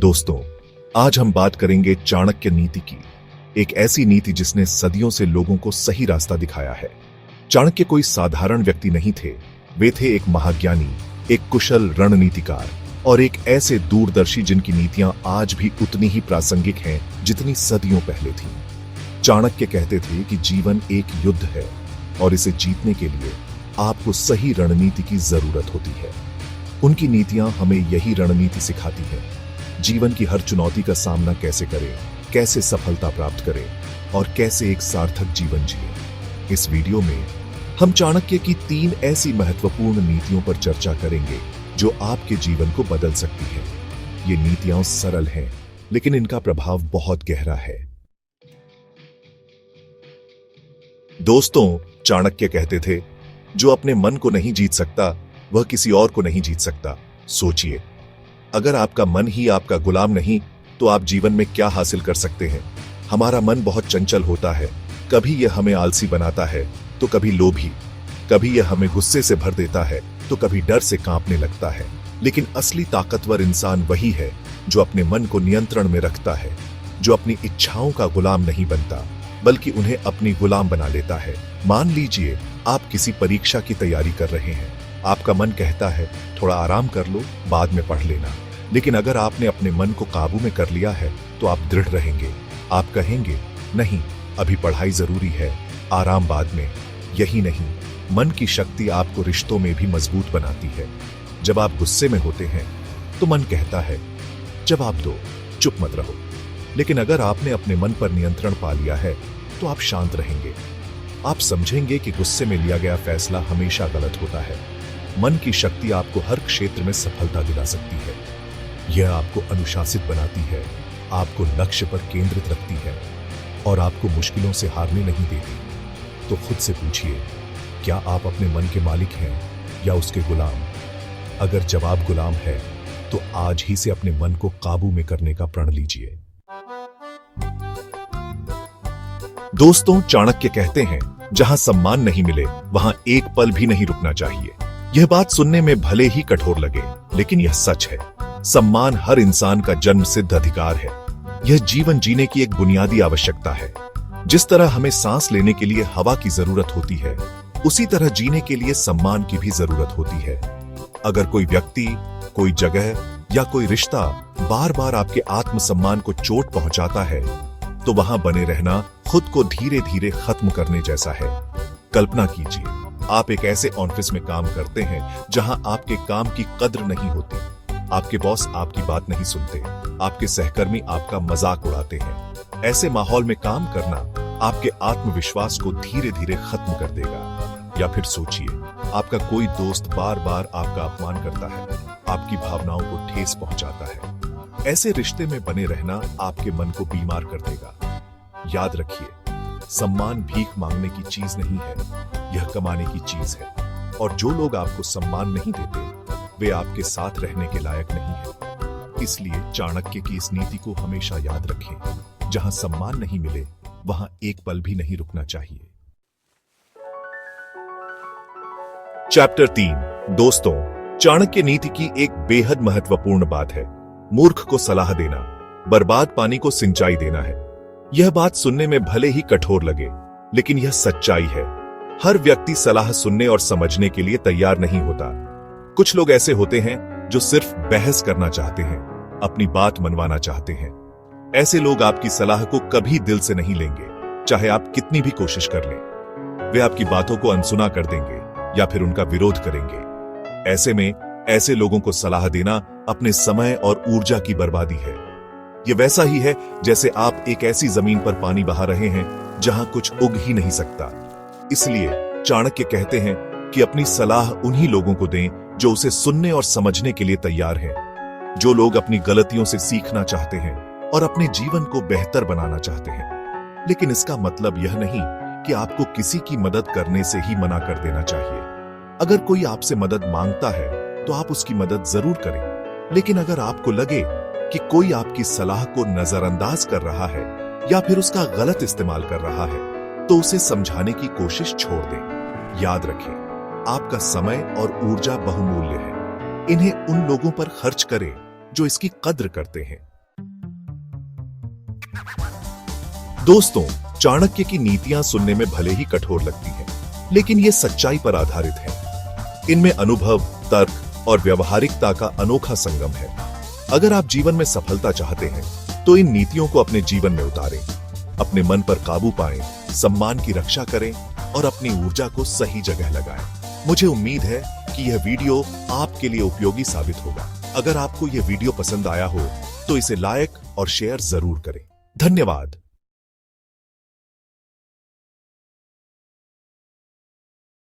दोस्तों, आज हम बात करेंगे चाणक्य नीति की। एक ऐसी नीति जिसने सदियों से लोगों को सही रास्ता दिखाया है। चाणक्य कोई साधारण व्यक्ति नहीं थे, वे थे एक महाज्ञानी, एक कुशल रणनीतिकार और एक ऐसे दूरदर्शी जिनकी नीतियां आज भी उतनी ही प्रासंगिक हैं जितनी सदियों पहले थीं। चाणक्य कहते थे कि जीवन एक युद्ध है और इसे जीतने के लिए आपको सही रणनीति की जरूरत होती है। उनकी नीतियां हमें यही रणनीति सिखाती हैं। जीवन की हर चुनौती का सामना कैसे करें, कैसे सफलता प्राप्त करें और कैसे एक सार्थक जीवन जिएं। इस वीडियो में हम चाणक्य की 3 ऐसी महत्वपूर्ण नीतियों पर चर्चा करेंगे जो आपके जीवन को बदल सकती हैं। ये नीतियां सरल हैं, लेकिन इनका प्रभाव बहुत गहरा है। दोस्तों, चाणक्य कहते थे, जो अपने मन को नहीं जीत सकता वह किसी और को नहीं जीत सकता। सोचिए, अगर आपका मन ही आपका गुलाम नहीं तो आप जीवन में क्या हासिल कर सकते हैं। हमारा मन बहुत चंचल होता है। कभी यह हमें आलसी बनाता है तो कभी लोभी, कभी यह हमें गुस्से से भर देता है तो कभी डर से कांपने लगता है। लेकिन असली ताकतवर इंसान वही है जो अपने मन को नियंत्रण में रखता है, जो अपनी इच्छाओं का गुलाम नहीं बनता बल्कि उन्हें अपनी गुलाम बना लेता है। मान लीजिए आप किसी परीक्षा की तैयारी कर रहे हैं। आपका मन कहता है थोड़ा आराम कर लो, बाद में पढ़ लेना। लेकिन अगर आपने अपने मन को काबू में कर लिया है तो आप दृढ़ रहेंगे। आप कहेंगे नहीं, अभी पढ़ाई जरूरी है, आराम बाद में। यही नहीं, मन की शक्ति आपको रिश्तों में भी मजबूत बनाती है। जब आप गुस्से में होते हैं तो मन कहता है जवाब दो, चुप मत रहो। लेकिन अगर आपने अपने मन पर नियंत्रण पा लिया है तो आप शांत रहेंगे। आप समझेंगे कि गुस्से में लिया गया फैसला हमेशा गलत होता है। मन की शक्ति आपको हर क्षेत्र में सफलता दिला सकती है। यह आपको अनुशासित बनाती है, आपको लक्ष्य पर केंद्रित रखती है और आपको मुश्किलों से हारने नहीं देती। तो खुद से पूछिए, क्या आप अपने मन के मालिक हैं या उसके गुलाम? अगर जवाब गुलाम है तो आज ही से अपने मन को काबू में करने का प्रण लीजिए। दोस्तों, चाणक्य कहते हैं, जहां सम्मान नहीं मिले वहां एक पल भी नहीं रुकना चाहिए। यह बात सुनने में भले ही कठोर लगे, लेकिन यह सच है। सम्मान हर इंसान का जन्म सिद्ध अधिकार है। यह जीवन जीने की एक बुनियादी आवश्यकता है। जिस तरह हमें सांस लेने के लिए हवा की जरूरत होती है, उसी तरह जीने के लिए सम्मान की भी जरूरत होती है। अगर कोई व्यक्ति, कोई जगह या कोई रिश्ता बार बार आपके आत्मसम्मान को चोट पहुंचाता है तो वहां बने रहना खुद को धीरे धीरे खत्म करने जैसा है। कल्पना कीजिए, आप एक ऐसे ऑफिस में काम करते हैं जहां आपके काम की कद्र नहीं होती। आपके बॉस आपकी बात नहीं सुनते, आपके सहकर्मी आपका मजाक उड़ाते हैं। ऐसे माहौल में काम करना आपके आत्मविश्वास को धीरे धीरे खत्म कर देगा। या फिर सोचिए, आपका कोई दोस्त बार बार आपका अपमान करता है, आपकी भावनाओं को ठेस पहुंचाता है। ऐसे रिश्ते में बने रहना आपके मन को बीमार कर देगा। याद रखिए, सम्मान भीख मांगने की चीज नहीं है, यह कमाने की चीज है। और जो लोग आपको सम्मान नहीं देते वे आपके साथ रहने के लायक नहीं है। इसलिए चाणक्य की इस नीति को हमेशा याद रखें, जहां सम्मान नहीं मिले वहां एक पल भी नहीं रुकना चाहिए। चैप्टर 3। दोस्तों, चाणक्य नीति की एक बेहद महत्वपूर्ण बात है, मूर्ख को सलाह देना, बर्बाद पानी को सिंचाई देना है। यह बात सुनने में भले ही कठोर लगे, लेकिन यह सच्चाई है। हर व्यक्ति सलाह सुनने और समझने के लिए तैयार नहीं होता। कुछ लोग ऐसे होते हैं जो सिर्फ बहस करना चाहते हैं, अपनी बात मनवाना चाहते हैं। ऐसे लोग आपकी सलाह को कभी दिल से नहीं लेंगे, चाहे आप कितनी भी कोशिश कर लें। वे आपकी बातों को अनसुना कर देंगे या फिर उनका विरोध करेंगे। ऐसे में ऐसे लोगों को सलाह देना अपने समय और ऊर्जा की बर्बादी है। यह वैसा ही है जैसे आप एक ऐसी जमीन पर पानी बहा रहे हैं जहां कुछ उग ही नहीं सकता। इसलिए चाणक्य कहते हैं कि अपनी सलाह उन्हीं लोगों को दें जो उसे सुनने और समझने के लिए तैयार हैं, जो लोग अपनी गलतियों से सीखना चाहते हैं और अपने जीवन को बेहतर बनाना चाहते हैं। लेकिन इसका मतलब यह नहीं कि आपको किसी की मदद करने से ही मना कर देना चाहिए। अगर कोई आपसे मदद मांगता है तो आप उसकी मदद जरूर करें, लेकिन अगर आपको लगे कि कोई आपकी सलाह को नजरअंदाज कर रहा है या फिर उसका गलत इस्तेमाल कर रहा है तो उसे समझाने की कोशिश छोड़ दें। याद रखें, आपका समय और ऊर्जा बहुमूल्य है। इन्हें उन लोगों पर खर्च करें जो इसकी कद्र करते हैं। दोस्तों, चाणक्य की नीतियां सुनने में भले ही कठोर लगती हैं, लेकिन ये सच्चाई पर आधारित है। इनमें अनुभव, तर्क और व्यवहारिकता का अनोखा संगम है। अगर आप जीवन में सफलता चाहते हैं, तो इन नीतियों को अपने जीवन में उतारें। अपने मन पर काबू पाएं, सम्मान की रक्षा करें और अपनी ऊर्जा को सही जगह लगाएं। मुझे उम्मीद है कि यह वीडियो आपके लिए उपयोगी साबित होगा। अगर आपको यह वीडियो पसंद आया हो, तो इसे लाइक और शेयर जरूर करें। धन्यवाद।